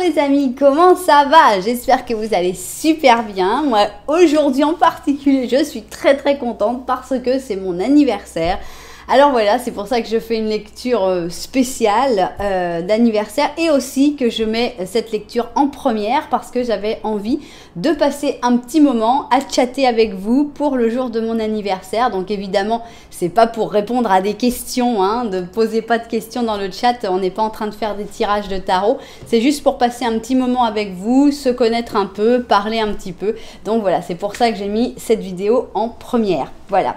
les amis, comment ça va? J'espère que vous allez super bien. Moi, aujourd'hui en particulier, je suis très contente parce que c'est mon anniversaire. Alors voilà, c'est pour ça que je fais une lecture spéciale d'anniversaire et aussi que je mets cette lecture en première parce que j'avais envie de passer un petit moment à chatter avec vous pour le jour de mon anniversaire. Donc évidemment, c'est pas pour répondre à des questions, hein, ne posez pas de questions dans le chat, on n'est pas en train de faire des tirages de tarot. C'est juste pour passer un petit moment avec vous, se connaître un peu, parler un petit peu. Donc voilà, c'est pour ça que j'ai mis cette vidéo en première. Voilà.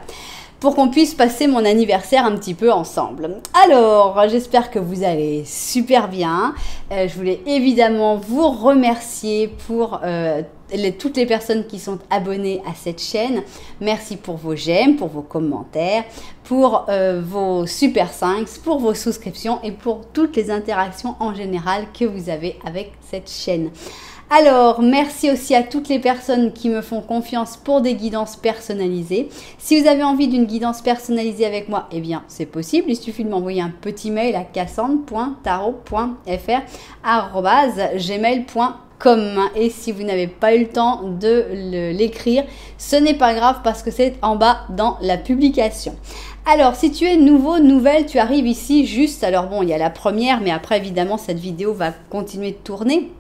Pour qu'on puisse passer mon anniversaire un petit peu ensemble. Alors, j'espère que vous allez super bien. Je voulais évidemment vous remercier pour toutes les personnes qui sont abonnées à cette chaîne. Merci pour vos j'aime, pour vos commentaires, pour vos super thanks, pour vos souscriptions et pour toutes les interactions en général que vous avez avec cette chaîne. Alors, merci aussi à toutes les personnes qui me font confiance pour des guidances personnalisées. Si vous avez envie d'une guidance personnalisée avec moi, eh bien, c'est possible. Il suffit de m'envoyer un petit mail à cassandre.tarot.fr@gmail.com. Et si vous n'avez pas eu le temps de l'écrire, ce n'est pas grave parce que c'est en bas dans la publication. Alors, si tu es nouveau, nouvelle, tu arrives ici juste, alors bon, il y a la première, mais après, évidemment, cette vidéo va continuer de tourner.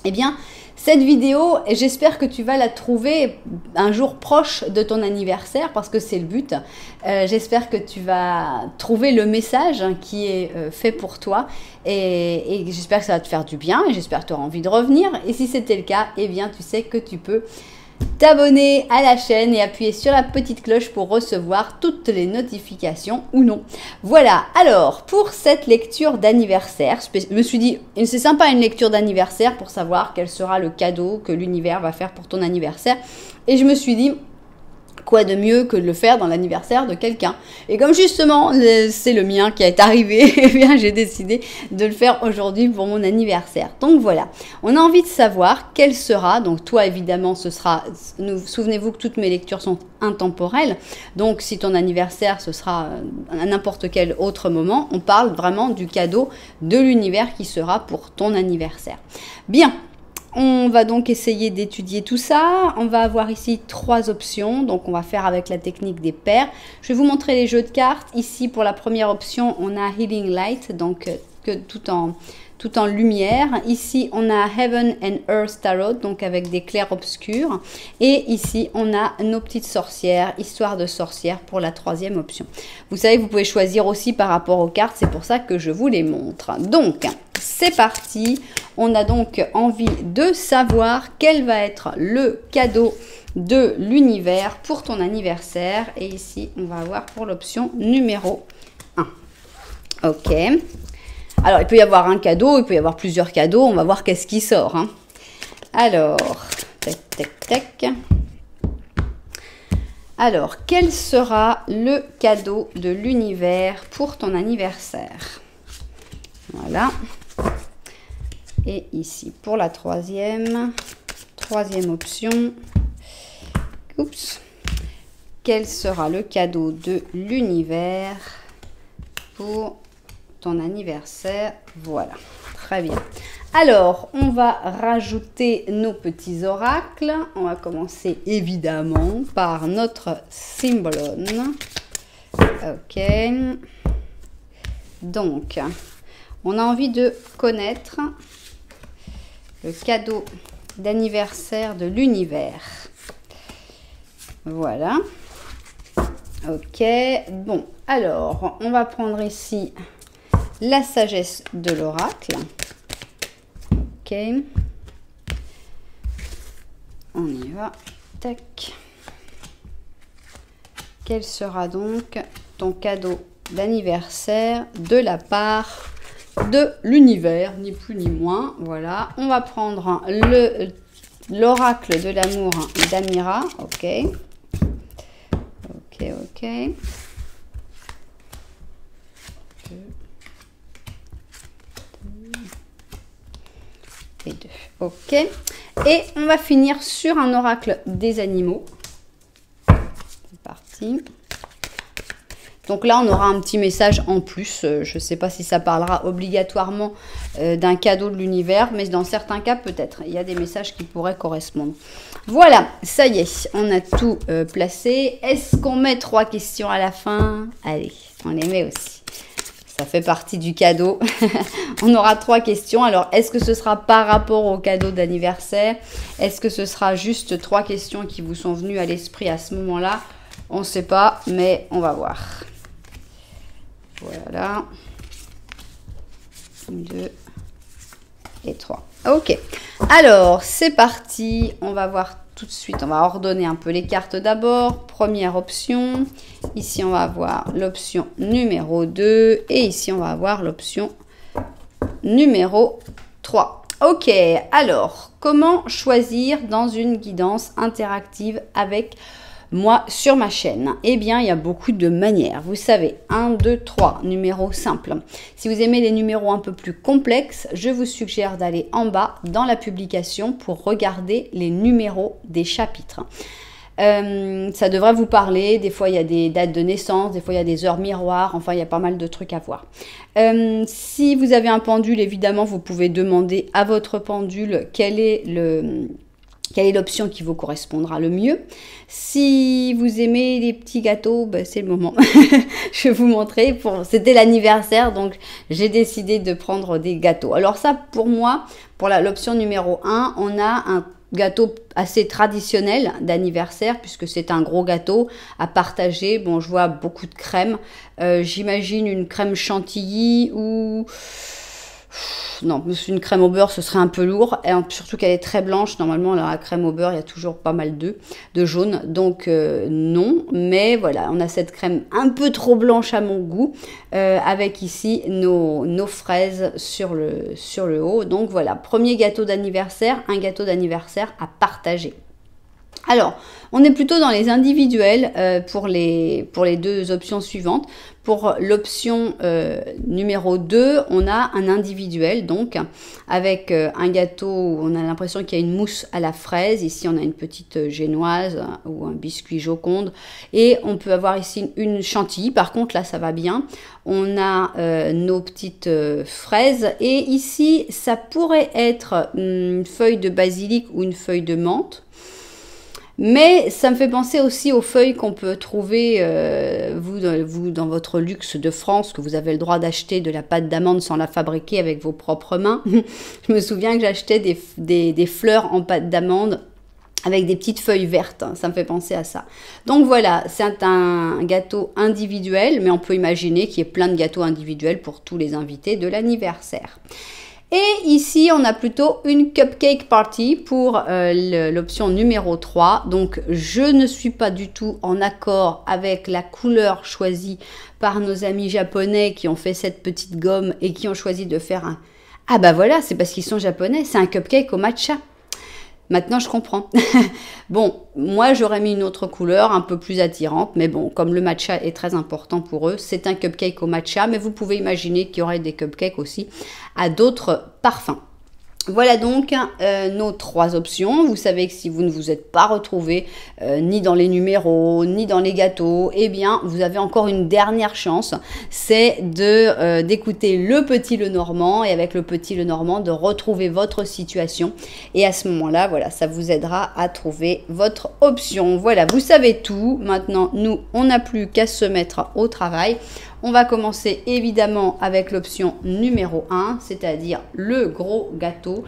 Eh bien, cette vidéo, j'espère que tu vas la trouver un jour proche de ton anniversaire parce que c'est le but. J'espère que tu vas trouver le message qui est fait pour toi et j'espère que ça va te faire du bien et j'espère que tu auras envie de revenir. Et si c'était le cas, eh bien, tu sais que tu peux t'abonner à la chaîne et appuyer sur la petite cloche pour recevoir toutes les notifications ou non. Voilà, alors pour cette lecture d'anniversaire, je me suis dit, c'est sympa une lecture d'anniversaire pour savoir quel sera le cadeau que l'univers va faire pour ton anniversaire. Et je me suis dit, quoi de mieux que de le faire dans l'anniversaire de quelqu'un. Et comme justement c'est le mien qui est arrivé, eh bien j'ai décidé de le faire aujourd'hui pour mon anniversaire. Donc voilà, on a envie de savoir quel sera, donc toi évidemment ce sera, souvenez-vous que toutes mes lectures sont intemporelles, donc si ton anniversaire ce sera à n'importe quel autre moment, on parle vraiment du cadeau de l'univers qui sera pour ton anniversaire. Bien. On va donc essayer d'étudier tout ça. On va avoir ici 3 options. Donc, on va faire avec la technique des paires. Je vais vous montrer les jeux de cartes. Ici, pour la première option, on a Healing Light, donc tout en lumière. Ici, on a Heaven and Earth Tarot, donc avec des clairs obscurs. Et ici, on a nos petites sorcières, Histoire de sorcières pour la 3e option. Vous savez, vous pouvez choisir aussi par rapport aux cartes. C'est pour ça que je vous les montre. Donc, c'est parti. On a donc envie de savoir quel va être le cadeau de l'univers pour ton anniversaire. Et ici, on va avoir pour l'option numéro 1. Ok. Alors, il peut y avoir un cadeau, il peut y avoir plusieurs cadeaux. On va voir qu'est-ce qui sort. Hein. Alors, tac. Alors, quel sera le cadeau de l'univers pour ton anniversaire? Voilà. Et ici, pour la troisième option, oups, quel sera le cadeau de l'univers pour ton anniversaire? Voilà, très bien. Alors, on va rajouter nos petits oracles. On va commencer évidemment par notre Symbolon. Ok. Donc, on a envie de connaître le cadeau d'anniversaire de l'univers. Voilà. Ok. Bon, alors, on va prendre ici la sagesse de l'oracle. Ok. On y va. Tac. Quel sera donc ton cadeau d'anniversaire de la part de l'univers, ni plus ni moins? Voilà, on va prendre l'oracle de l'amour d'Amira. Ok. Et 2. Ok. Et on va finir sur un oracle des animaux. C'est parti. Donc là, on aura un petit message en plus. Je ne sais pas si ça parlera obligatoirement d'un cadeau de l'univers, mais dans certains cas, peut-être. Il y a des messages qui pourraient correspondre. Voilà, ça y est, on a tout placé. Est-ce qu'on met 3 questions à la fin? Allez, on les met aussi. Ça fait partie du cadeau. On aura 3 questions. Alors, est-ce que ce sera par rapport au cadeau d'anniversaire? Est-ce que ce sera juste 3 questions qui vous sont venues à l'esprit à ce moment-là? On ne sait pas, mais on va voir. Voilà. 2 et 3. Ok. Alors, c'est parti. On va voir tout de suite. On va ordonner un peu les cartes d'abord. Première option. Ici, on va avoir l'option numéro 2. Et ici, on va avoir l'option numéro 3. Ok. Alors, comment choisir dans une guidance interactive avec moi sur ma chaîne? Eh bien, il y a beaucoup de manières. Vous savez, 1, 2, 3, numéros simples. Si vous aimez les numéros un peu plus complexes, je vous suggère d'aller en bas dans la publication pour regarder les numéros des chapitres. Ça devrait vous parler. Des fois, il y a des dates de naissance, des fois, il y a des heures miroirs. Enfin, il y a pas mal de trucs à voir. Si vous avez un pendule, évidemment, vous pouvez demander à votre pendule quelle est l'option qui vous correspondra le mieux. Si vous aimez les petits gâteaux, ben c'est le moment. Je vais vous montrer. C'était l'anniversaire, donc j'ai décidé de prendre des gâteaux. Alors ça, pour moi, pour l'option numéro 1, on a un gâteau assez traditionnel d'anniversaire, puisque c'est un gros gâteau à partager. Bon, je vois beaucoup de crème. J'imagine une crème chantilly ou... Non, une crème au beurre, ce serait un peu lourd. Et surtout qu'elle est très blanche. Normalement, la crème au beurre, il y a toujours pas mal de jaune. Donc, non. Mais voilà, on a cette crème un peu trop blanche à mon goût. Avec ici nos fraises sur le haut. Donc, voilà, premier gâteau d'anniversaire. Un gâteau d'anniversaire à partager. Alors, on est plutôt dans les individuels pour les 2 options suivantes. Pour l'option numéro 2, on a un individuel, donc avec un gâteau où on a l'impression qu'il y a une mousse à la fraise. Ici, on a une petite génoise ou un biscuit Joconde. Et on peut avoir ici une chantilly. Par contre, là, ça va bien. On a nos petites fraises. Et ici, ça pourrait être une feuille de basilic ou une feuille de menthe. Mais ça me fait penser aussi aux feuilles qu'on peut trouver, vous, dans votre luxe de France, que vous avez le droit d'acheter de la pâte d'amande sans la fabriquer avec vos propres mains. Je me souviens que j'achetais des fleurs en pâte d'amande avec des petites feuilles vertes. Ça me fait penser à ça. Donc voilà, c'est un gâteau individuel, mais on peut imaginer qu'il y ait plein de gâteaux individuels pour tous les invités de l'anniversaire. Et ici, on a plutôt une cupcake party pour l'option numéro 3. Donc, je ne suis pas du tout en accord avec la couleur choisie par nos amis japonais qui ont fait cette petite gomme et qui ont choisi de faire un... Ah bah voilà, c'est parce qu'ils sont japonais, c'est un cupcake au matcha. Maintenant, je comprends. Bon, moi, j'aurais mis une autre couleur un peu plus attirante. Mais bon, comme le matcha est très important pour eux, c'est un cupcake au matcha. Mais vous pouvez imaginer qu'il y aurait des cupcakes aussi à d'autres parfums. Voilà donc nos 3 options. Vous savez que si vous ne vous êtes pas retrouvé ni dans les numéros, ni dans les gâteaux, eh bien, vous avez encore une dernière chance. C'est d'écouter le Petit Lenormand et avec le Petit Lenormand de retrouver votre situation. Et à ce moment-là, voilà, ça vous aidera à trouver votre option. Voilà, vous savez tout. Maintenant, nous, on n'a plus qu'à se mettre au travail. On va commencer évidemment avec l'option numéro 1, c'est-à-dire le gros gâteau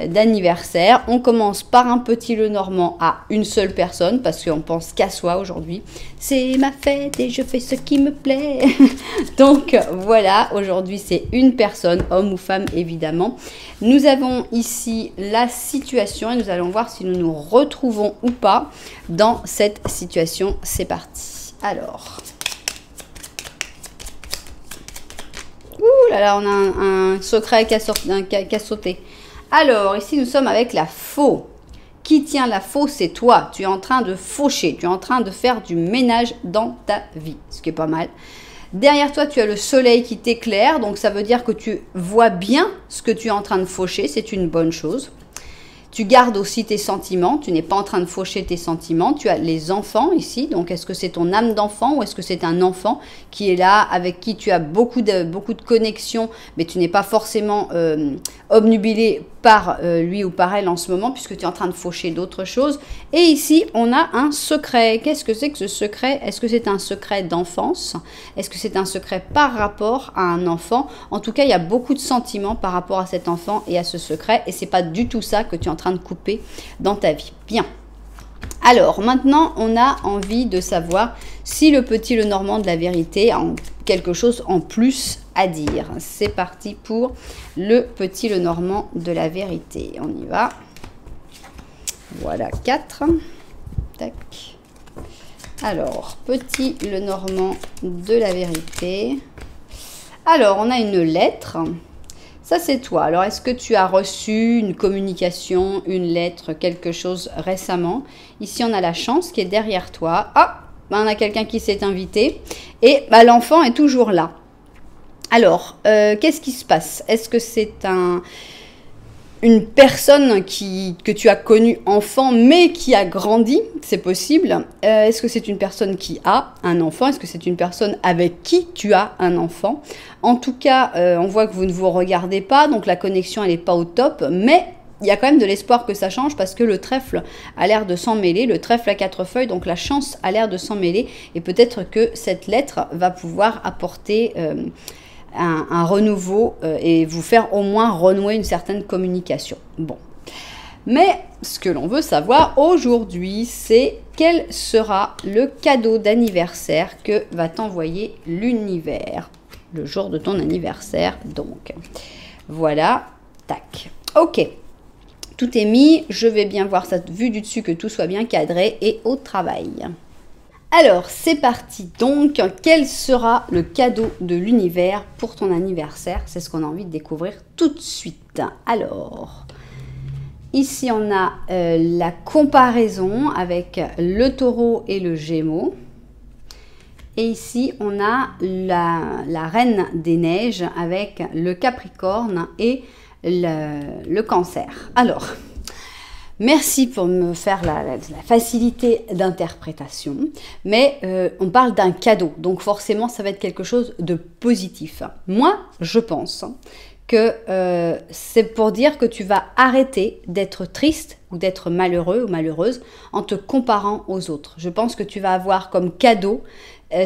d'anniversaire. On commence par un Petit Lenormand à une seule personne parce qu'on pense qu'à soi aujourd'hui. C'est ma fête et je fais ce qui me plaît. Donc voilà, aujourd'hui c'est une personne, homme ou femme évidemment. Nous avons ici la situation et nous allons voir si nous nous retrouvons ou pas dans cette situation. C'est parti. Alors... Ouh là là, on a un secret qui a sauté. Alors, ici, nous sommes avec la faux. Qui tient la faux, c'est toi. Tu es en train de faucher. Tu es en train de faire du ménage dans ta vie. Ce qui est pas mal. Derrière toi, tu as le soleil qui t'éclaire. Donc, ça veut dire que tu vois bien ce que tu es en train de faucher. C'est une bonne chose. Tu gardes aussi tes sentiments, tu n'es pas en train de faucher tes sentiments. Tu as les enfants ici, donc est-ce que c'est ton âme d'enfant ou est-ce que c'est un enfant qui est là, avec qui tu as beaucoup de connexions, mais tu n'es pas forcément obnubilé par lui ou par elle en ce moment, puisque tu es en train de faucher d'autres choses. Et ici, on a un secret. Qu'est-ce que c'est que ce secret? Est-ce que c'est un secret d'enfance? Est-ce que c'est un secret par rapport à un enfant? En tout cas, il y a beaucoup de sentiments par rapport à cet enfant et à ce secret, et c'est pas du tout ça que tu es en train de couper dans ta vie. Bien. Alors, maintenant, on a envie de savoir si le petit Lenormand de la vérité a quelque chose en plus à dire. C'est parti pour le petit Lenormand de la vérité. On y va. Voilà, 4. Tac. Alors, petit Lenormand de la vérité. Alors, on a une lettre. Ça, c'est toi. Alors, est-ce que tu as reçu une communication, une lettre, quelque chose récemment? Ici, on a la chance qui est derrière toi. Ah, on a quelqu'un qui s'est invité. Et l'enfant est toujours là. Alors, qu'est-ce qui se passe? Est-ce que c'est une personne que tu as connue enfant, mais qui a grandi? C'est possible. Est-ce que c'est une personne qui a un enfant? Est-ce que c'est une personne avec qui tu as un enfant? En tout cas, on voit que vous ne vous regardez pas, donc la connexion, elle n'est pas au top, mais il y a quand même de l'espoir que ça change parce que le trèfle a l'air de s'en mêler, le trèfle à 4 feuilles, donc la chance a l'air de s'en mêler, et peut-être que cette lettre va pouvoir apporter un renouveau et vous faire au moins renouer une certaine communication. Bon. Mais ce que l'on veut savoir aujourd'hui, c'est quel sera le cadeau d'anniversaire que va t'envoyer l'univers le jour de ton anniversaire. Donc, voilà. Tac. Ok. Tout est mis. Je vais bien voir ça vue du dessus, que tout soit bien cadré et au travail. Alors, c'est parti. Donc, quel sera le cadeau de l'univers pour ton anniversaire? C'est ce qu'on a envie de découvrir tout de suite. Alors, ici, on a la comparaison avec le taureau et le gémeau. Et ici, on a la reine des neiges avec le capricorne et le cancer. Alors, merci pour me faire la facilité d'interprétation, mais on parle d'un cadeau, donc forcément ça va être quelque chose de positif. Moi, je pense que c'est pour dire que tu vas arrêter d'être triste ou d'être malheureux ou malheureuse en te comparant aux autres. Je pense que tu vas avoir comme cadeau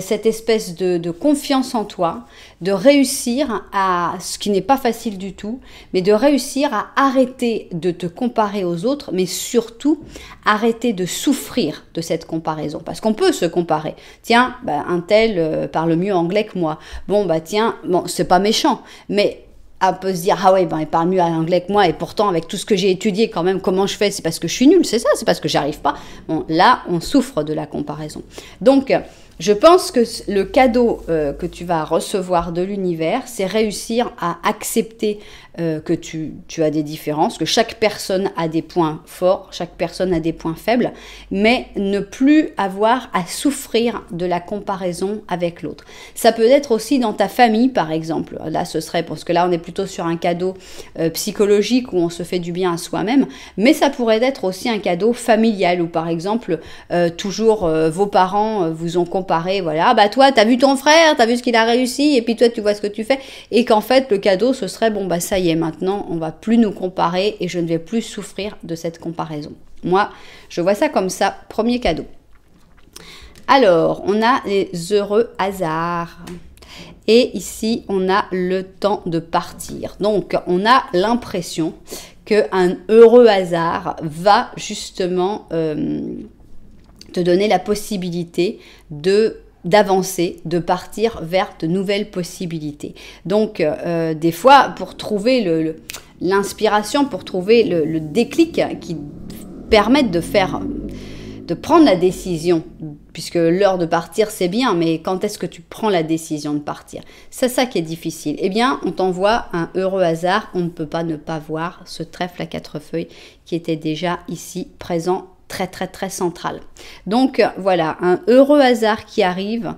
cette espèce de confiance en toi, de réussir à, ce qui n'est pas facile du tout, mais de réussir à arrêter de te comparer aux autres, mais surtout arrêter de souffrir de cette comparaison. Parce qu'on peut se comparer. Tiens, un tel parle mieux anglais que moi. Bon, tiens, bon, c'est pas méchant, mais on peut se dire, ah ouais, il parle mieux anglais que moi, et pourtant, avec tout ce que j'ai étudié, quand même, comment je fais? C'est parce que je suis nulle, c'est ça, c'est parce que j'arrive pas. Bon, là, on souffre de la comparaison. Donc, je pense que le cadeau que tu vas recevoir de l'univers, c'est réussir à accepter que tu as des différences, que chaque personne a des points forts, chaque personne a des points faibles, mais ne plus avoir à souffrir de la comparaison avec l'autre. Ça peut être aussi dans ta famille, par exemple. Là, ce serait, parce que là, on est plutôt sur un cadeau psychologique où on se fait du bien à soi-même, mais ça pourrait être aussi un cadeau familial où, par exemple, toujours vos parents vous ont comparé, voilà, toi, t'as vu ton frère, t'as vu ce qu'il a réussi, et puis toi, tu vois ce que tu fais, et qu'en fait, le cadeau, ce serait, ça y est, maintenant, on va plus nous comparer et je ne vais plus souffrir de cette comparaison. Moi, je vois ça comme ça, premier cadeau. Alors, on a les heureux hasards. Et ici, on a le temps de partir. Donc, on a l'impression qu'un heureux hasard va justement te donner la possibilité d'avancer, de partir vers de nouvelles possibilités. Donc, des fois, pour trouver l'inspiration, pour trouver le déclic qui permette de prendre la décision, puisque l'heure de partir, c'est bien, mais quand est-ce que tu prends la décision de partir? C'est ça qui est difficile. Eh bien, on t'envoie un heureux hasard. On ne peut pas ne pas voir ce trèfle à 4 feuilles qui était déjà ici présent, très très très central. Donc voilà, un heureux hasard qui arrive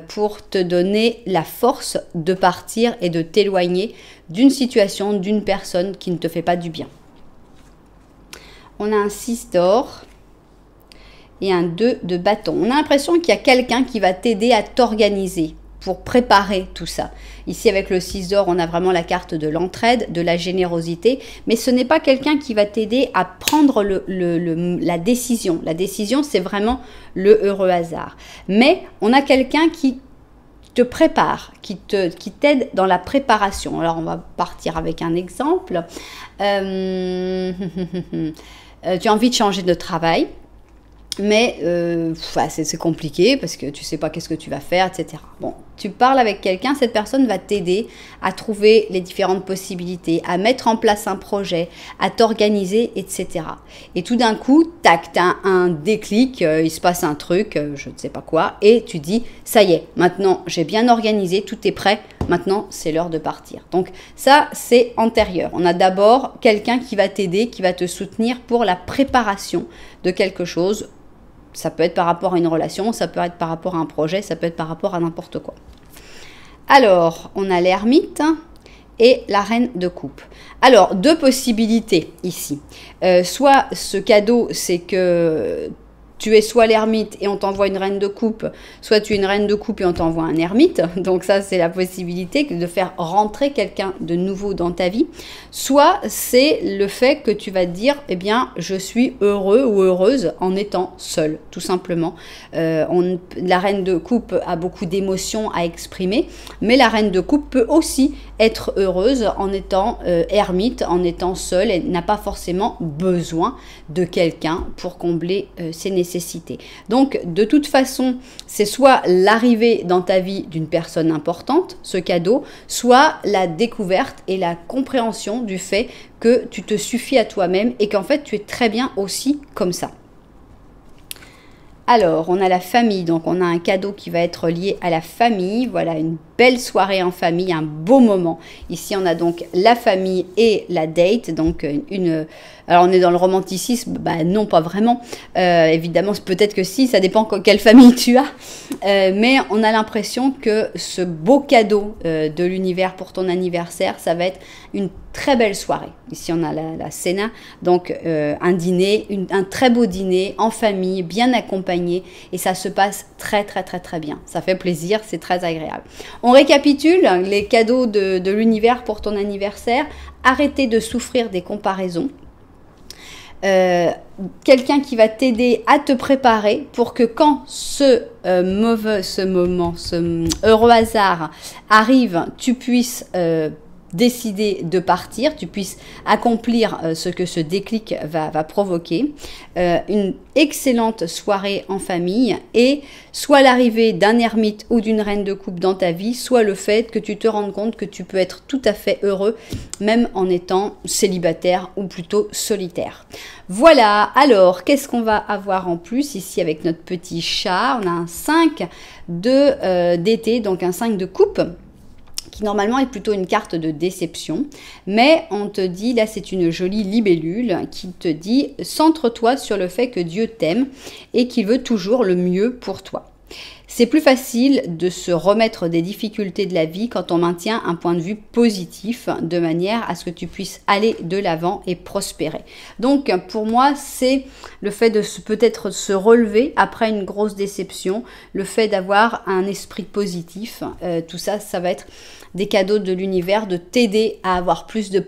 pour te donner la force de partir et de t'éloigner d'une situation, d'une personne qui ne te fait pas du bien. On a un 6 d'or et un 2 de bâton. On a l'impression qu'il y a quelqu'un qui va t'aider à t'organiser pour préparer tout ça. Ici, avec le 6 d'or, on a vraiment la carte de l'entraide, de la générosité, mais ce n'est pas quelqu'un qui va t'aider à prendre la décision. La décision, c'est vraiment le heureux hasard. Mais on a quelqu'un qui te prépare, qui t'aide dans la préparation. Alors, on va partir avec un exemple. Tu as envie de changer de travail. Mais c'est compliqué parce que tu ne sais pas qu'est-ce que tu vas faire, etc. Bon, tu parles avec quelqu'un, cette personne va t'aider à trouver les différentes possibilités, à mettre en place un projet, à t'organiser, etc. Et tout d'un coup, tac, tu as un déclic, il se passe un truc, je ne sais pas quoi, et tu dis, ça y est, maintenant j'ai bien organisé, tout est prêt, maintenant c'est l'heure de partir. Donc ça, c'est antérieur. On a d'abord quelqu'un qui va t'aider, qui va te soutenir pour la préparation de quelque chose. Ça peut être par rapport à une relation, ça peut être par rapport à un projet, ça peut être par rapport à n'importe quoi. Alors, on a l'ermite et la reine de coupe. Alors, deux possibilités ici. Soit ce cadeau, c'est que tu es soit l'ermite et on t'envoie une reine de coupe, soit tu es une reine de coupe et on t'envoie un ermite. Donc ça, c'est la possibilité de faire rentrer quelqu'un de nouveau dans ta vie. Soit c'est le fait que tu vas te dire, eh bien, je suis heureux ou heureuse en étant seule, tout simplement. La reine de coupe a beaucoup d'émotions à exprimer, mais la reine de coupe peut aussi être heureuse en étant ermite, en étant seule. Elle n'a pas forcément besoin de quelqu'un pour combler ses nécessités. Donc, de toute façon, c'est soit l'arrivée dans ta vie d'une personne importante, ce cadeau, soit la découverte et la compréhension du fait que tu te suffis à toi-même et qu'en fait, tu es très bien aussi comme ça. Alors, on a la famille, donc on a un cadeau qui va être lié à la famille. Voilà, une belle soirée en famille, un beau moment. Ici, on a donc la famille et la date, donc alors, on est dans le romanticisme, bah non, pas vraiment. Évidemment, peut-être que si, ça dépend quelle famille tu as. Mais on a l'impression que ce beau cadeau de l'univers pour ton anniversaire, ça va être une très belle soirée. Ici, on a la cena, donc un dîner, un très beau dîner en famille, bien accompagné. Et ça se passe très, très, très, très bien. Ça fait plaisir, c'est très agréable. On récapitule les cadeaux de l'univers pour ton anniversaire. Arrêtez de souffrir des comparaisons. Quelqu'un qui va t'aider à te préparer pour que quand ce heureux hasard arrive, tu puisses décider de partir, tu puisses accomplir ce que ce déclic va provoquer. Une excellente soirée en famille et soit l'arrivée d'un ermite ou d'une reine de coupe dans ta vie, soit le fait que tu te rendes compte que tu peux être tout à fait heureux même en étant célibataire ou plutôt solitaire. Voilà, alors qu'est-ce qu'on va avoir en plus ici avec notre petit chat? On a un 5 d'été, donc un 5 de coupe, qui normalement est plutôt une carte de déception, mais on te dit, là c'est une jolie libellule qui te dit, centre-toi sur le fait que Dieu t'aime et qu'il veut toujours le mieux pour toi. C'est plus facile de se remettre des difficultés de la vie quand on maintient un point de vue positif, de manière à ce que tu puisses aller de l'avant et prospérer. Donc pour moi, c'est le fait de peut-être se relever après une grosse déception, le fait d'avoir un esprit positif, tout ça, ça va être des cadeaux de l'univers, de t'aider à avoir plus de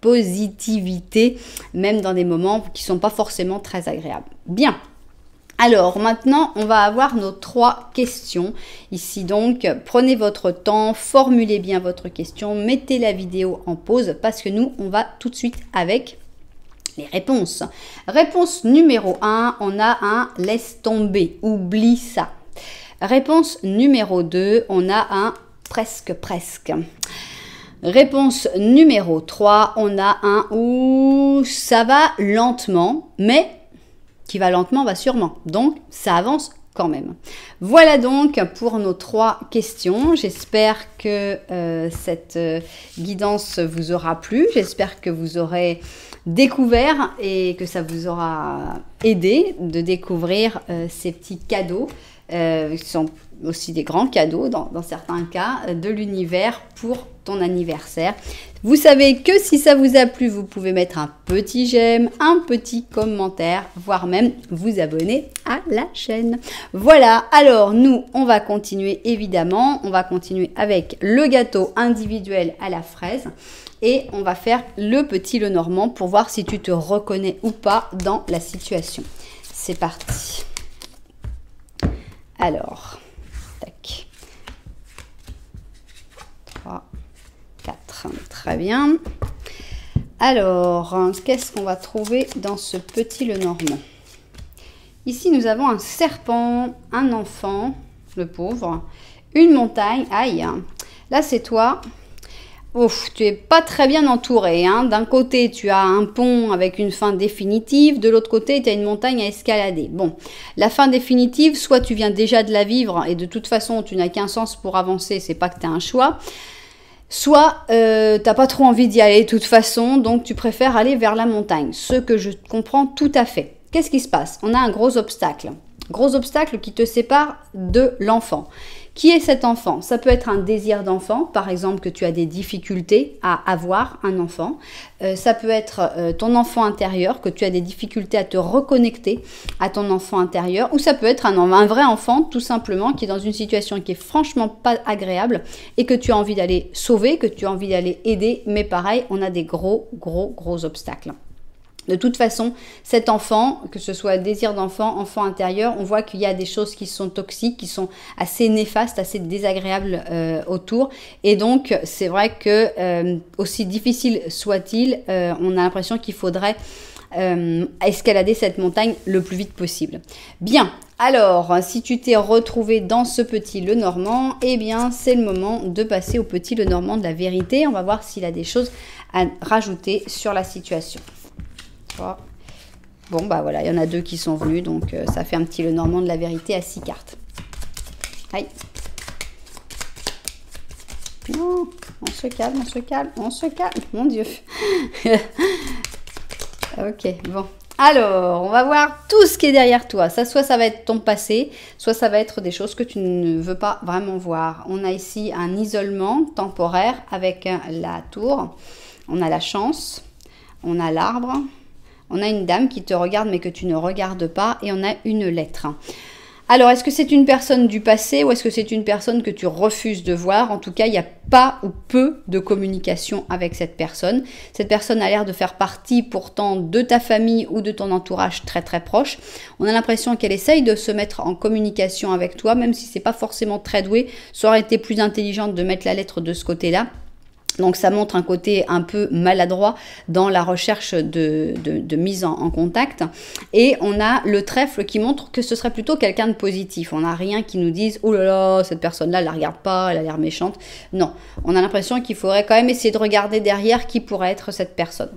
positivité, même dans des moments qui ne sont pas forcément très agréables. Bien. Alors maintenant, on va avoir nos 3 questions. Ici donc, prenez votre temps, formulez bien votre question, mettez la vidéo en pause parce que nous, on va tout de suite avec les réponses. Réponse numéro 1, on a un laisse tomber, oublie ça. Réponse numéro 2, on a un presque. Réponse numéro 3, on a un où ça va lentement, mais qui va lentement va sûrement. Donc, ça avance quand même. Voilà donc pour nos 3 questions. J'espère que cette guidance vous aura plu. J'espère que vous aurez découvert et que ça vous aura aidé de découvrir ces petits cadeaux qui sont aussi des grands cadeaux dans certains cas de l'univers pour ton anniversaire. Vous savez que si ça vous a plu, vous pouvez mettre un petit j'aime, un petit commentaire, voire même vous abonner à la chaîne. Voilà, alors nous, on va continuer évidemment. On va continuer avec le gâteau individuel à la fraise. Et on va faire le petit Lenormand pour voir si tu te reconnais ou pas dans la situation. C'est parti. Alors, tac. 3, 4, très bien. Alors, qu'est-ce qu'on va trouver dans ce petit Lenormand? Ici, nous avons un serpent, un enfant, le pauvre, une montagne, aïe. Là, c'est toi. Ouf, tu es pas très bien entouré. Hein. D'un côté, tu as un pont avec une fin définitive. De l'autre côté, tu as une montagne à escalader. Bon, la fin définitive, soit tu viens déjà de la vivre et de toute façon, tu n'as qu'un sens pour avancer. C'est pas que tu as un choix. Soit t'as pas trop envie d'y aller de toute façon, donc tu préfères aller vers la montagne. Ce que je comprends tout à fait. Qu'est-ce qui se passe? On a un gros obstacle. Gros obstacle qui te sépare de l'enfant. Qui est cet enfant? Ça peut être un désir d'enfant, par exemple que tu as des difficultés à avoir un enfant. Ça peut être ton enfant intérieur, que tu as des difficultés à te reconnecter à ton enfant intérieur. Ou ça peut être un vrai enfant, tout simplement, qui est dans une situation qui est franchement pas agréable et que tu as envie d'aller sauver, que tu as envie d'aller aider. Mais pareil, on a des gros obstacles. De toute façon, cet enfant, que ce soit désir d'enfant, enfant intérieur, on voit qu'il y a des choses qui sont toxiques, qui sont assez néfastes, assez désagréables autour. Et donc, c'est vrai que aussi difficile soit-il, on a l'impression qu'il faudrait escalader cette montagne le plus vite possible. Bien, alors, si tu t'es retrouvé dans ce petit Lenormand, eh bien, c'est le moment de passer au petit Lenormand de la vérité. On va voir s'il a des choses à rajouter sur la situation. Bon, bah voilà, il y en a deux qui sont venus, donc ça fait un petit Lenormand de la vérité à 6 cartes. Aïe. Non, on se calme, mon Dieu. Ok, bon. Alors, on va voir tout ce qui est derrière toi. Ça, soit ça va être ton passé, soit ça va être des choses que tu ne veux pas vraiment voir. On a ici un isolement temporaire avec la tour. On a la chance, on a l'arbre. On a une dame qui te regarde mais que tu ne regardes pas et on a une lettre. Alors, est-ce que c'est une personne du passé ou est-ce que c'est une personne que tu refuses de voir? En tout cas, il n'y a pas ou peu de communication avec cette personne. Cette personne a l'air de faire partie pourtant de ta famille ou de ton entourage très proche. On a l'impression qu'elle essaye de se mettre en communication avec toi, même si c'est pas forcément très doué. Ça aurait été plus intelligent de mettre la lettre de ce côté-là. Donc ça montre un côté un peu maladroit dans la recherche de mise en contact. Et on a le trèfle qui montre que ce serait plutôt quelqu'un de positif. On n'a rien qui nous dise « Oh là là, cette personne-là, elle la regarde pas, elle a l'air méchante ». Non, on a l'impression qu'il faudrait quand même essayer de regarder derrière qui pourrait être cette personne.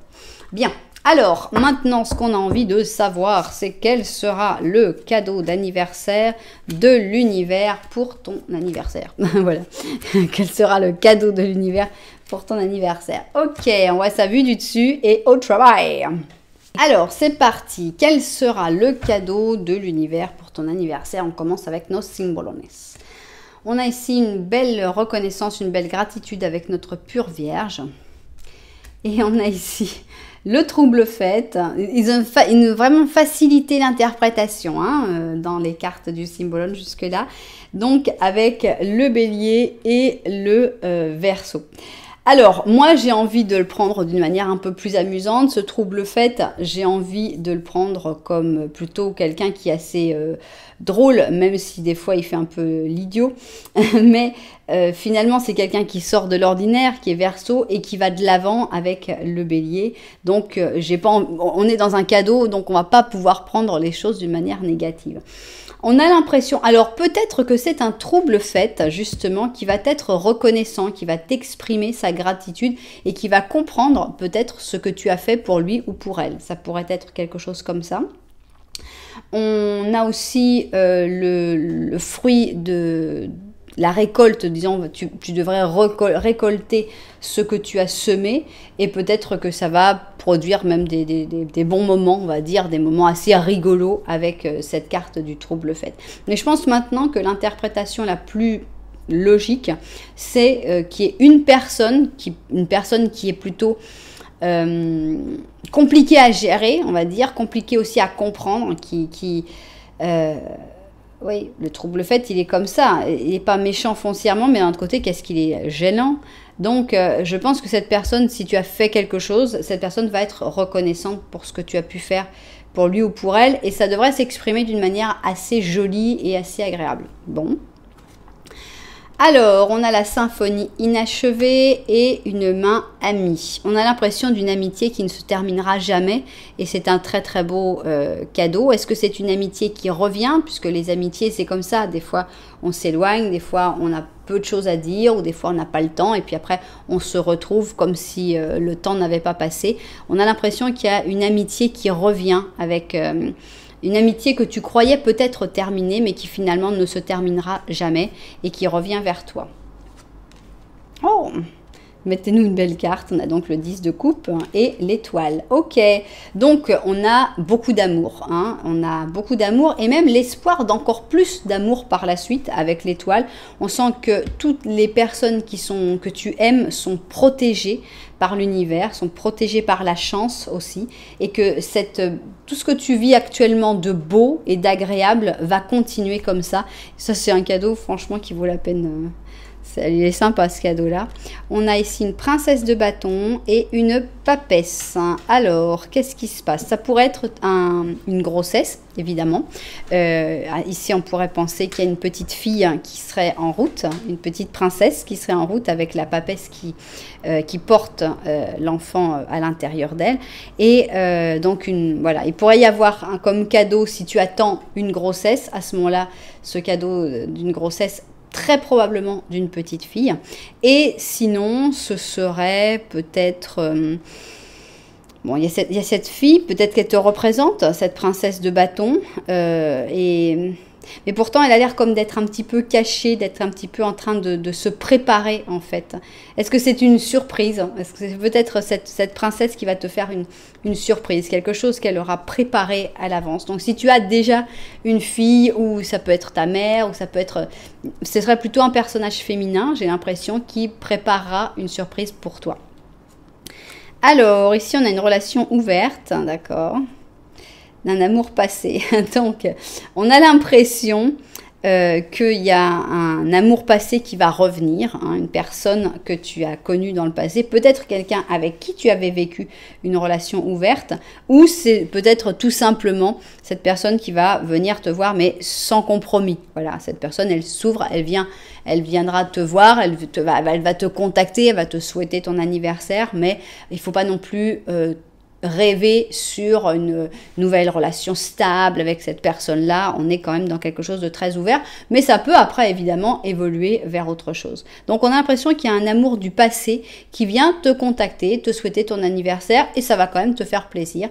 Bien. Alors, maintenant, ce qu'on a envie de savoir, c'est quel sera le cadeau d'anniversaire de l'univers pour ton anniversaire. Voilà. Quel sera le cadeau de l'univers pour ton anniversaire? Ok, on voit sa vue du dessus et au travail. Alors, c'est parti. Quel sera le cadeau de l'univers pour ton anniversaire? On commence avec nos symbolones. On a ici une belle reconnaissance, une belle gratitude avec notre pure vierge. Et on a ici le trouble fête. Ils ont vraiment facilité l'interprétation dans les cartes du Symbolone jusque-là. Donc, avec le bélier et le verseau. Alors, moi, j'ai envie de le prendre d'une manière un peu plus amusante. Ce trouble fête, j'ai envie de le prendre comme plutôt quelqu'un qui est assez drôle, même si des fois, il fait un peu l'idiot. Mais finalement, c'est quelqu'un qui sort de l'ordinaire, qui est Verseau et qui va de l'avant avec le bélier. Donc, on est dans un cadeau, donc on va pas pouvoir prendre les choses d'une manière négative. On a l'impression, alors peut-être que c'est un trouble fête justement qui va être reconnaissant, qui va t'exprimer sa gratitude et qui va comprendre peut-être ce que tu as fait pour lui ou pour elle. Ça pourrait être quelque chose comme ça. On a aussi le fruit de la récolte, disons, tu devrais récolter ce que tu as semé et peut-être que ça va produire même des bons moments, on va dire, des moments assez rigolos avec cette carte du trouble fête. Mais je pense maintenant que l'interprétation la plus logique, c'est qu'il y ait une personne qui est plutôt compliquée à gérer, on va dire, compliquée aussi à comprendre, oui, le trouble fait, il est comme ça. Il n'est pas méchant foncièrement, mais d'un autre côté, qu'est-ce qu'il est gênant. Donc, je pense que cette personne, si tu as fait quelque chose, cette personne va être reconnaissante pour ce que tu as pu faire pour lui ou pour elle. Et ça devrait s'exprimer d'une manière assez jolie et assez agréable. Bon. Alors, on a la symphonie inachevée et une main amie. On a l'impression d'une amitié qui ne se terminera jamais et c'est un très très beau cadeau. Est-ce que c'est une amitié qui revient? Puisque les amitiés, c'est comme ça. Des fois, on s'éloigne, des fois, on a peu de choses à dire ou des fois, on n'a pas le temps et puis après, on se retrouve comme si le temps n'avait pas passé. On a l'impression qu'il y a une amitié qui revient avec... une amitié que tu croyais peut-être terminée, mais qui finalement ne se terminera jamais et qui revient vers toi. Oh, mettez-nous une belle carte. On a donc le 10 de coupe et l'étoile. Ok, donc on a beaucoup d'amour. Hein. On a beaucoup d'amour et même l'espoir d'encore plus d'amour par la suite avec l'étoile. On sent que toutes les personnes que tu aimes sont protégées par l'univers, sont protégés par la chance aussi, et que tout ce que tu vis actuellement de beau et d'agréable va continuer comme ça. Ça, c'est un cadeau, franchement, qui vaut la peine. Il est sympa, ce cadeau-là. On a ici une princesse de bâton et une papesse. Alors, qu'est-ce qui se passe? Ça pourrait être une grossesse, évidemment. Ici, on pourrait penser qu'il y a une petite fille qui serait en route, une petite princesse qui serait en route avec la papesse qui porte l'enfant à l'intérieur d'elle. Et donc, voilà, il pourrait y avoir comme cadeau, si tu attends une grossesse, à ce moment-là, ce cadeau d'une grossesse très probablement d'une petite fille. Et sinon, ce serait peut-être... bon, il y a cette fille, peut-être qu'elle te représente, cette princesse de bâton. Mais pourtant, elle a l'air comme d'être un petit peu cachée, d'être un petit peu en train de se préparer, en fait. Est-ce que c'est une surprise? Est-ce que c'est peut-être cette princesse qui va te faire une surprise, quelque chose qu'elle aura préparé à l'avance? Donc, si tu as déjà une fille, ou ça peut être ta mère, ou ça peut être... Ce serait plutôt un personnage féminin, j'ai l'impression, qui préparera une surprise pour toi. Alors, ici, on a une relation ouverte, d'accord, d'un amour passé. Donc, on a l'impression qu'il y a un amour passé qui va revenir, hein, une personne que tu as connue dans le passé, peut-être quelqu'un avec qui tu avais vécu une relation ouverte, ou c'est peut-être tout simplement cette personne qui va venir te voir, mais sans compromis. Voilà, cette personne, elle s'ouvre, elle viendra te voir, elle va te contacter, elle va te souhaiter ton anniversaire, mais il ne faut pas non plus... rêver sur une nouvelle relation stable avec cette personne-là. On est quand même dans quelque chose de très ouvert, mais ça peut après évidemment évoluer vers autre chose. Donc on a l'impression qu'il y a un amour du passé qui vient te contacter, te souhaiter ton anniversaire et ça va quand même te faire plaisir.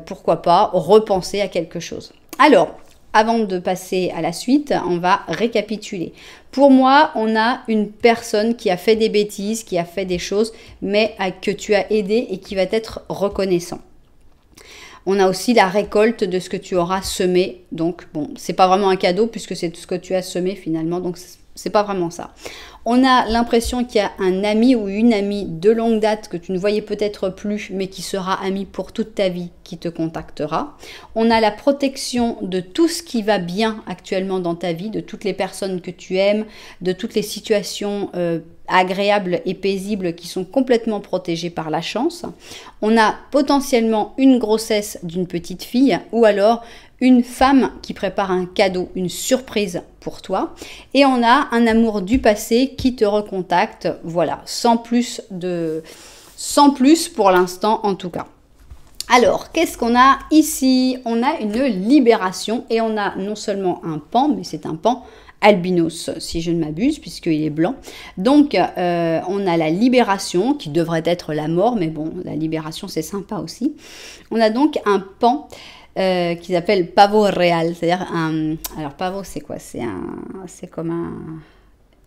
Pourquoi pas repenser à quelque chose. Alors, avant de passer à la suite, on va récapituler. Pour moi, on a une personne qui a fait des bêtises, qui a fait des choses, mais que tu as aidé et qui va être reconnaissant. On a aussi la récolte de ce que tu auras semé. Donc, bon, c'est pas vraiment un cadeau puisque c'est tout ce que tu as semé finalement. Donc, c'est pas vraiment ça. On a l'impression qu'il y a un ami ou une amie de longue date que tu ne voyais peut-être plus, mais qui sera ami pour toute ta vie, qui te contactera. On a la protection de tout ce qui va bien actuellement dans ta vie, de toutes les personnes que tu aimes, de toutes les situations agréables et paisibles qui sont complètement protégées par la chance. On a potentiellement une grossesse d'une petite fille ou alors une femme qui prépare un cadeau, une surprise pour toi. Et on a un amour du passé qui te recontacte, voilà, sans plus pour l'instant en tout cas. Alors, qu'est-ce qu'on a ici? On a une libération et on a non seulement un pan, mais c'est un pan albinos, si je ne m'abuse, puisqu'il est blanc. Donc, on a la libération, qui devrait être la mort, mais bon, la libération, c'est sympa aussi. On a donc un pan qui s'appelle pavo real, c'est-à-dire alors pavo c'est quoi? C'est comme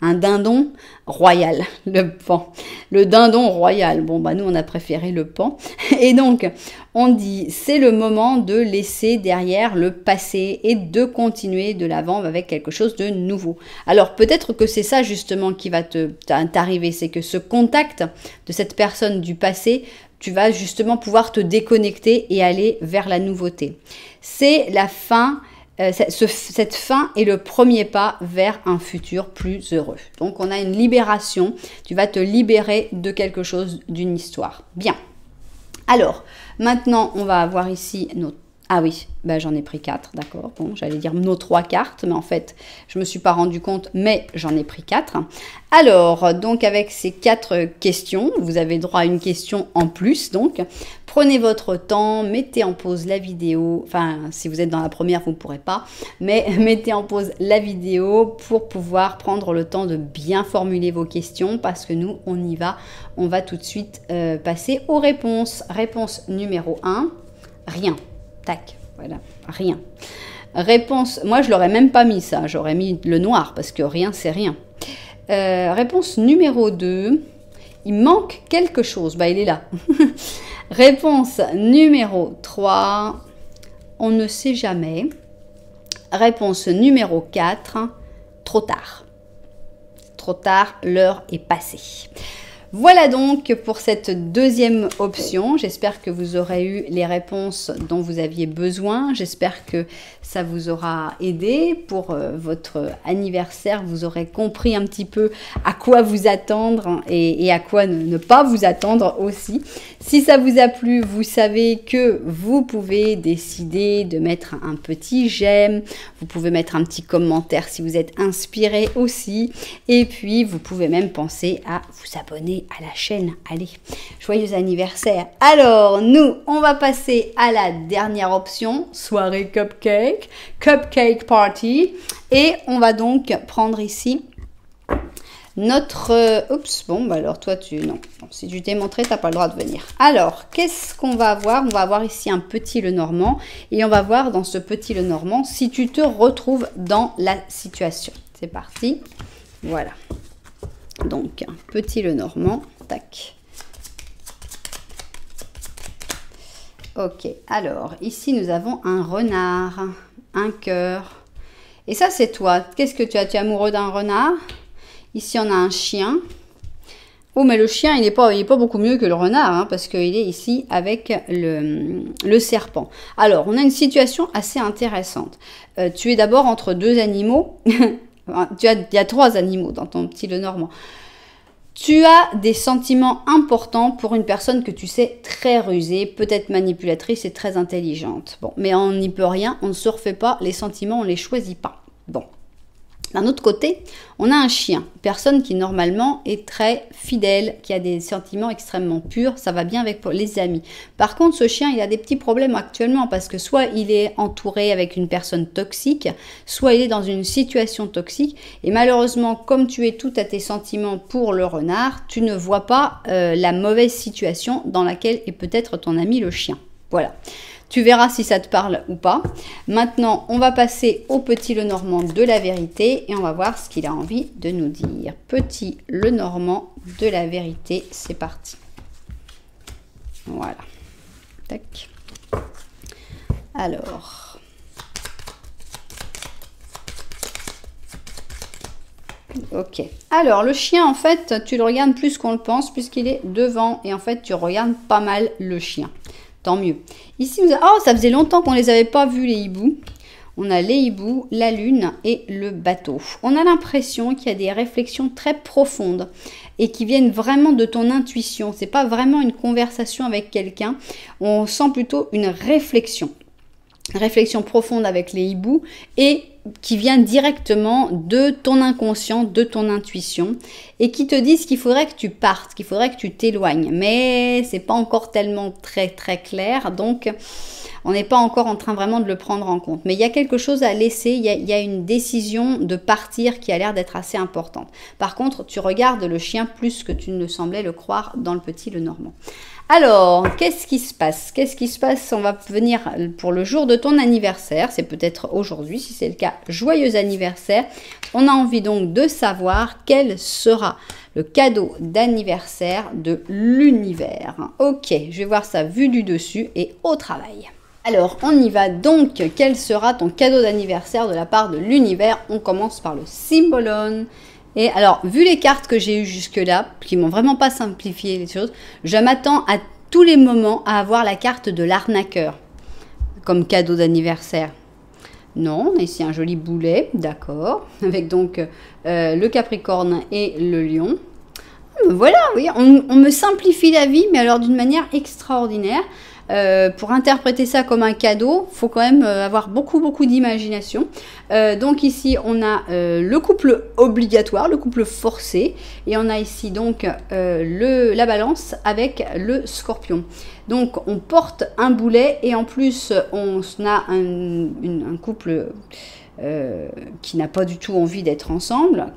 un dindon royal, le pan. Le dindon royal. Bon, bah nous, on a préféré le pan. Et donc, on dit, c'est le moment de laisser derrière le passé et de continuer de l'avant avec quelque chose de nouveau. Alors, peut-être que c'est ça, justement, qui va t'arriver. C'est que ce contact de cette personne du passé, tu vas justement pouvoir te déconnecter et aller vers la nouveauté. C'est la fin. Cette fin est le premier pas vers un futur plus heureux. Donc, on a une libération. Tu vas te libérer de quelque chose, d'une histoire. Bien. Alors, maintenant, on va avoir ici notre... Ah oui, ben, j'en ai pris 4, d'accord. Bon, j'allais dire nos 3 cartes, mais en fait, je ne me suis pas rendu compte, mais j'en ai pris 4. Alors, donc avec ces 4 questions, vous avez droit à une question en plus, donc prenez votre temps, mettez en pause la vidéo, enfin, si vous êtes dans la première, vous ne pourrez pas, mais mettez en pause la vidéo pour pouvoir prendre le temps de bien formuler vos questions, parce que nous, on y va, on va tout de suite passer aux réponses. Réponse numéro 1, rien. Tac, voilà, rien. Réponse, moi je l'aurais même pas mis ça, j'aurais mis le noir parce que rien c'est rien. Réponse numéro 2, il manque quelque chose, bah il est là. Réponse numéro 3, on ne sait jamais. Réponse numéro 4, trop tard. Trop tard, l'heure est passée. Voilà donc pour cette deuxième option. J'espère que vous aurez eu les réponses dont vous aviez besoin. J'espère que ça vous aura aidé pour votre anniversaire. Vous aurez compris un petit peu à quoi vous attendre et à quoi ne pas vous attendre aussi. Si ça vous a plu, vous savez que vous pouvez décider de mettre un petit j'aime. Vous pouvez mettre un petit commentaire si vous êtes inspiré aussi. Et puis, vous pouvez même penser à vous abonner à la chaîne. Allez, joyeux anniversaire. Alors, nous, on va passer à la dernière option, soirée cupcake, cupcake party. Et on va donc prendre ici notre... oups, bon, bah alors toi, non. Bon, si tu t'es montré, tu n'as pas le droit de venir. Alors, qu'est-ce qu'on va avoir? On va avoir ici un petit Lenormand. Et on va voir dans ce petit Lenormand si tu te retrouves dans la situation. C'est parti. Voilà. Donc, un petit Lenormand, tac. Ok, alors, ici, nous avons un renard, un cœur. Et ça, c'est toi. Qu'est-ce que tu as? Tu es amoureux d'un renard? Ici, on a un chien. Oh, mais le chien, il n'est pas beaucoup mieux que le renard, hein, parce qu'il est ici avec le serpent. Alors, on a une situation assez intéressante. Tu es d'abord entre 2 animaux. Il y a 3 animaux dans ton petit Lenormand. Tu as des sentiments importants pour une personne que tu sais très rusée, peut-être manipulatrice et très intelligente. Bon, mais on n'y peut rien, on ne se refait pas, les sentiments, on ne les choisit pas. Bon. D'un autre côté, on a un chien, personne qui normalement est très fidèle, qui a des sentiments extrêmement purs, ça va bien avec les amis. Par contre, ce chien, il a des petits problèmes actuellement parce que soit il est entouré avec une personne toxique, soit il est dans une situation toxique. Et malheureusement, comme tu es tout à tes sentiments pour le renard, tu ne vois pas la mauvaise situation dans laquelle est peut-être ton ami le chien. Voilà. Tu verras si ça te parle ou pas. Maintenant, on va passer au petit Lenormand de la vérité et on va voir ce qu'il a envie de nous dire. Petit Lenormand de la vérité, c'est parti. Voilà. Tac. Alors. Ok. Alors, le chien, en fait, tu le regardes plus qu'on le pense puisqu'il est devant et en fait, tu regardes pas mal le chien. Tant mieux. Ici, oh, ça faisait longtemps qu'on ne les avait pas vus, les hiboux. On a les hiboux, la lune et le bateau. On a l'impression qu'il y a des réflexions très profondes et qui viennent vraiment de ton intuition. Ce n'est pas vraiment une conversation avec quelqu'un. On sent plutôt une réflexion. Une réflexion profonde avec les hiboux et qui vient directement de ton inconscient, de ton intuition et qui te disent qu'il faudrait que tu partes, qu'il faudrait que tu t'éloignes. Mais c'est pas encore tellement très clair, donc on n'est pas encore en train vraiment de le prendre en compte. Mais il y a quelque chose à laisser, il y a une décision de partir qui a l'air d'être assez importante. Par contre, tu regardes le chien plus que tu ne semblais le croire dans le petit Lenormand. Alors, qu'est-ce qui se passe? Qu'est-ce qui se passe? On va venir pour le jour de ton anniversaire. C'est peut-être aujourd'hui, si c'est le cas. Joyeux anniversaire. On a envie donc de savoir quel sera le cadeau d'anniversaire de l'univers. Ok, je vais voir ça vu du dessus et au travail. Alors, on y va donc. Quel sera ton cadeau d'anniversaire de la part de l'univers? On commence par le Symbolon. Et alors, vu les cartes que j'ai eues jusque-là, qui m'ont vraiment pas simplifié les choses, je m'attends à tous les moments à avoir la carte de l'arnaqueur comme cadeau d'anniversaire. Non, on a ici un joli boulet, d'accord, avec donc le Capricorne et le Lion. Voilà, oui, on me simplifie la vie, mais alors d'une manière extraordinaire. Pour interpréter ça comme un cadeau, faut quand même avoir beaucoup d'imagination. Donc ici, on a le couple obligatoire, le couple forcé, et on a ici donc la balance avec le scorpion. Donc on porte un boulet et en plus on a un couple qui n'a pas du tout envie d'être ensemble.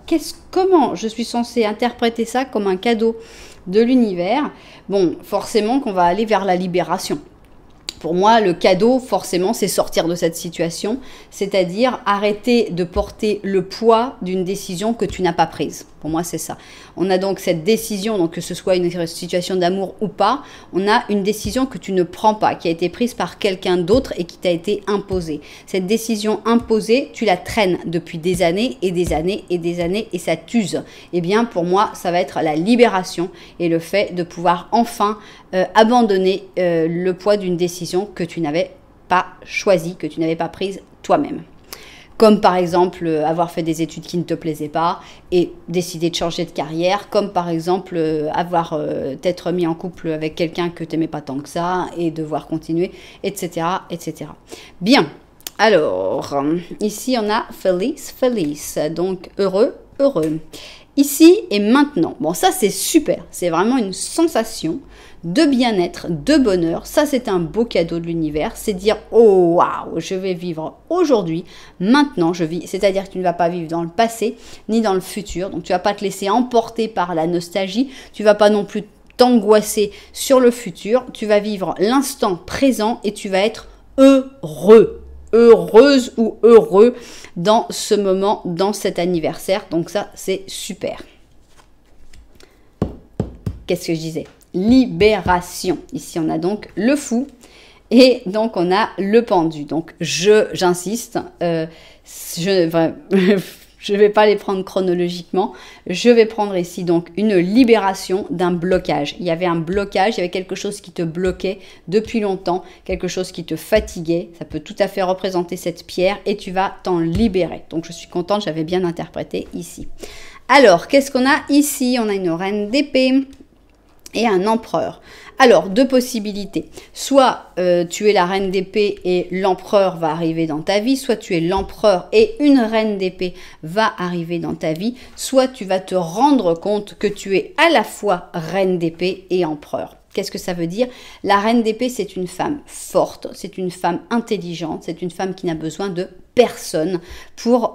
Comment je suis censée interpréter ça comme un cadeau de l'univers? Bon, forcément qu'on va aller vers la libération. Pour moi, le cadeau, forcément, c'est sortir de cette situation, c'est-à-dire arrêter de porter le poids d'une décision que tu n'as pas prise. Pour moi, c'est ça. On a donc cette décision, donc que ce soit une situation d'amour ou pas, on a une décision que tu ne prends pas, qui a été prise par quelqu'un d'autre et qui t'a été imposée. Cette décision imposée, tu la traînes depuis des années et des années et des années et ça t'use. Eh bien, pour moi, ça va être la libération et le fait de pouvoir enfin abandonner le poids d'une décision que tu n'avais pas choisie, que tu n'avais pas prise toi-même. Comme par exemple avoir fait des études qui ne te plaisaient pas et décider de changer de carrière, comme par exemple t'être mis en couple avec quelqu'un que tu n'aimais pas tant que ça et devoir continuer, etc. etc. Bien, alors ici on a Feliz, Feliz, donc heureux, heureux. Ici et maintenant, bon ça c'est super, c'est vraiment une sensation de bien-être, de bonheur. Ça, c'est un beau cadeau de l'univers. C'est dire, oh waouh, je vais vivre aujourd'hui, maintenant je vis. C'est-à-dire que tu ne vas pas vivre dans le passé ni dans le futur. Donc, tu ne vas pas te laisser emporter par la nostalgie. Tu ne vas pas non plus t'angoisser sur le futur. Tu vas vivre l'instant présent et tu vas être heureux, heureuse ou heureux dans ce moment, dans cet anniversaire. Donc, ça, c'est super. Qu'est-ce que je disais ? Libération. Ici, on a donc le fou et donc on a le pendu. Donc, j'insiste, je vais pas les prendre chronologiquement. Je vais prendre ici donc une libération d'un blocage. Il y avait un blocage, il y avait quelque chose qui te bloquait depuis longtemps, quelque chose qui te fatiguait. Ça peut tout à fait représenter cette pierre et tu vas t'en libérer. Donc, je suis contente, j'avais bien interprété ici. Alors, qu'est-ce qu'on a ici? On a une reine d'épée et un empereur. Alors, deux possibilités. Soit tu es la reine d'épée et l'empereur va arriver dans ta vie, soit tu es l'empereur et une reine d'épée va arriver dans ta vie, soit tu vas te rendre compte que tu es à la fois reine d'épée et empereur. Qu'est-ce que ça veut dire? La reine d'épée, c'est une femme forte, c'est une femme intelligente, c'est une femme qui n'a besoin de personne pour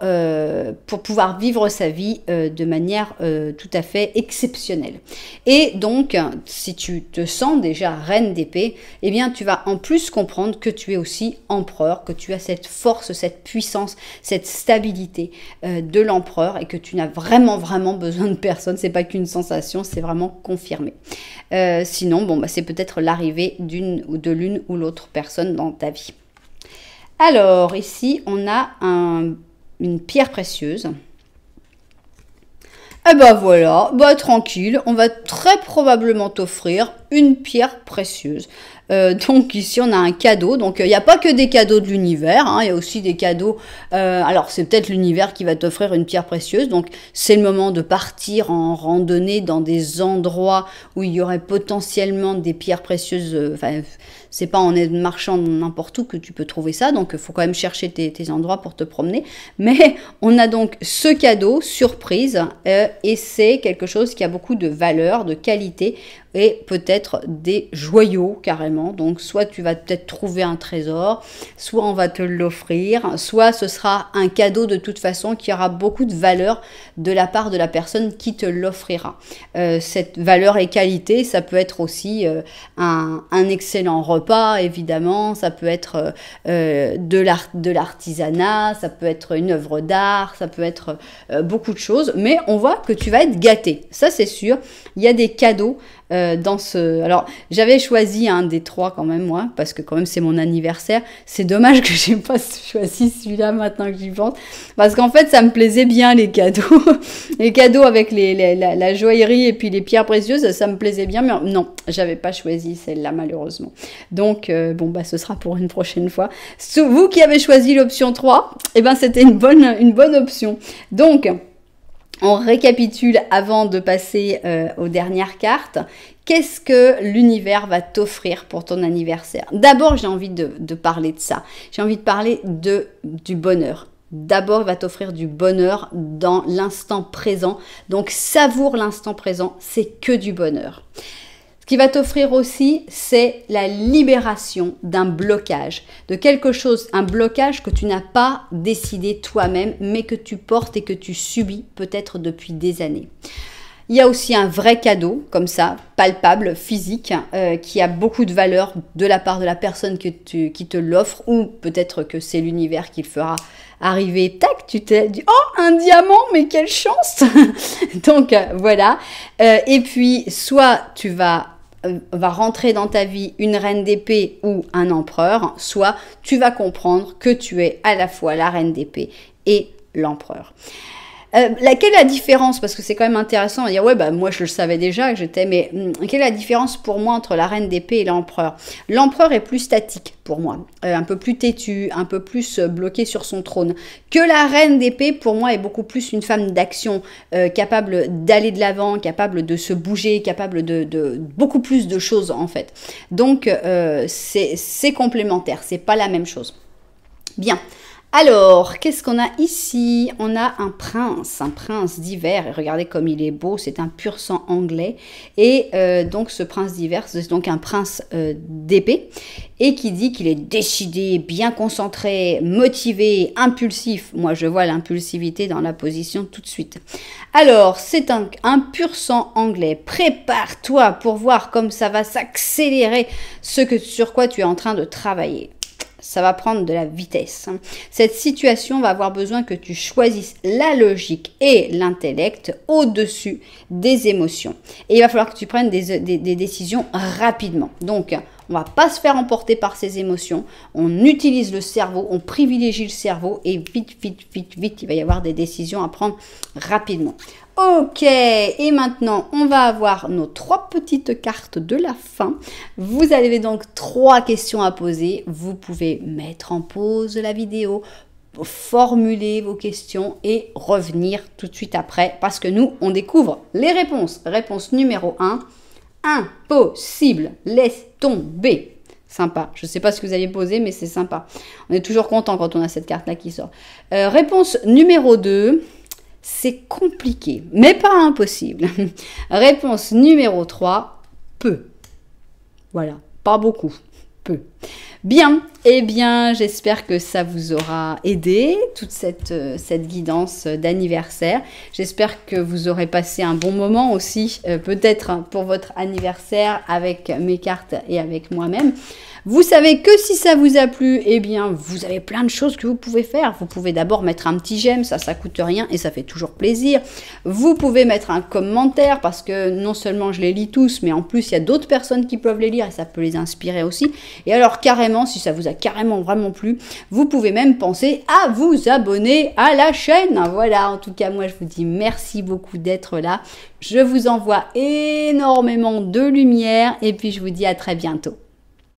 pouvoir vivre sa vie de manière tout à fait exceptionnelle. Et donc, si tu te sens déjà reine d'épée, eh bien, tu vas en plus comprendre que tu es aussi empereur, que tu as cette force, cette puissance, cette stabilité de l'empereur et que tu n'as vraiment besoin de personne. C'est pas qu'une sensation, c'est vraiment confirmé. Sinon, bon, bah, c'est peut-être l'arrivée d'une ou de l'une ou l'autre personne dans ta vie. Alors, ici, on a une pierre précieuse. Et ben voilà, bah tranquille, on va très probablement t'offrir une pierre précieuse. Donc ici, on a un cadeau. Donc, il n'y a pas que des cadeaux de l'univers, hein, il y a aussi des cadeaux... alors, c'est peut-être l'univers qui va t'offrir une pierre précieuse. Donc, c'est le moment de partir en randonnée dans des endroits où il y aurait potentiellement des pierres précieuses... c'est pas en marchant n'importe où que tu peux trouver ça, donc il faut quand même chercher tes endroits pour te promener. Mais on a donc ce cadeau, surprise, et c'est quelque chose qui a beaucoup de valeur, de qualité, et peut-être des joyaux carrément. Donc soit tu vas peut-être trouver un trésor, soit on va te l'offrir, soit ce sera un cadeau de toute façon qui aura beaucoup de valeur de la part de la personne qui te l'offrira. Cette valeur et qualité, ça peut être aussi un excellent repas, évidemment, ça peut être de l'artisanat, ça peut être une œuvre d'art, ça peut être beaucoup de choses, mais on voit que tu vas être gâté, ça c'est sûr. Il y a des cadeaux dans ce... Alors, j'avais choisi un des trois quand même, moi, parce que quand même c'est mon anniversaire. C'est dommage que j'ai pas choisi celui-là maintenant que j'y pense, parce qu'en fait, ça me plaisait bien les cadeaux. Les cadeaux avec la joaillerie et puis les pierres précieuses, ça me plaisait bien, mais non, j'avais pas choisi celle-là malheureusement. Donc, bon, bah, ce sera pour une prochaine fois. Vous qui avez choisi l'option 3, eh ben, c'était une bonne option. Donc, on récapitule avant de passer aux dernières cartes. Qu'est-ce que l'univers va t'offrir pour ton anniversaire? D'abord, j'ai envie de parler de ça. J'ai envie de parler du bonheur. D'abord, il va t'offrir du bonheur dans l'instant présent. Donc, savoure l'instant présent, c'est que du bonheur. Ce qui va t'offrir aussi, c'est la libération d'un blocage, de quelque chose, un blocage que tu n'as pas décidé toi-même, mais que tu portes et que tu subis peut-être depuis des années. Il y a aussi un vrai cadeau, comme ça, palpable, physique, qui a beaucoup de valeur de la part de la personne qui te l'offre, ou peut-être que c'est l'univers qui le fera arriver. Tac, tu t'es dit, oh, un diamant, mais quelle chance. Donc, voilà. Et puis, soit tu va rentrer dans ta vie une reine d'épée ou un empereur, soit tu vas comprendre que tu es à la fois la reine d'épée et l'empereur. Quelle est la différence? Parce que c'est quand même intéressant de dire, ouais, bah, moi je le savais déjà que j'étais, mais quelle est la différence pour moi entre la reine d'épée et l'empereur? L'empereur est plus statique pour moi, un peu plus têtu, un peu plus bloqué sur son trône. Que la reine d'épée, pour moi, est beaucoup plus une femme d'action, capable d'aller de l'avant, capable de se bouger, capable de beaucoup plus de choses en fait. Donc, c'est complémentaire, c'est pas la même chose. Bien. Alors, qu'est-ce qu'on a ici? On a un prince d'hiver. Et regardez comme il est beau, c'est un pur sang anglais. Et donc, ce prince d'hiver, c'est donc un prince d'épée. Et qui dit qu'il est décidé, bien concentré, motivé, impulsif. Moi, je vois l'impulsivité dans la position tout de suite. Alors, c'est un pur sang anglais. Prépare-toi pour voir comme ça va s'accélérer sur quoi tu es en train de travailler. Ça va prendre de la vitesse. Cette situation va avoir besoin que tu choisisses la logique et l'intellect au-dessus des émotions. Et il va falloir que tu prennes des décisions rapidement. Donc, on va pas se faire emporter par ces émotions. On utilise le cerveau, on privilégie le cerveau et vite, il va y avoir des décisions à prendre rapidement. Ok, et maintenant, on va avoir nos 3 petites cartes de la fin. Vous avez donc 3 questions à poser. Vous pouvez mettre en pause la vidéo, formuler vos questions et revenir tout de suite après parce que nous, on découvre les réponses. Réponse numéro 1, impossible, laisse tomber. Sympa, je ne sais pas ce que vous avez posé, mais c'est sympa. On est toujours content quand on a cette carte-là qui sort. Réponse numéro 2... c'est compliqué, mais pas impossible. Réponse numéro 3, peu. Voilà, pas beaucoup, peu. Bien, eh bien, j'espère que ça vous aura aidé, toute cette guidance d'anniversaire. J'espère que vous aurez passé un bon moment aussi, peut-être pour votre anniversaire avec mes cartes et avec moi-même. Vous savez que si ça vous a plu, eh bien, vous avez plein de choses que vous pouvez faire. Vous pouvez d'abord mettre un petit j'aime, ça coûte rien et ça fait toujours plaisir. Vous pouvez mettre un commentaire parce que non seulement je les lis tous, mais en plus, il y a d'autres personnes qui peuvent les lire et ça peut les inspirer aussi. Et alors, carrément, si ça vous a carrément vraiment plu, vous pouvez même penser à vous abonner à la chaîne. Voilà, en tout cas, moi, je vous dis merci beaucoup d'être là. Je vous envoie énormément de lumière et puis je vous dis à très bientôt.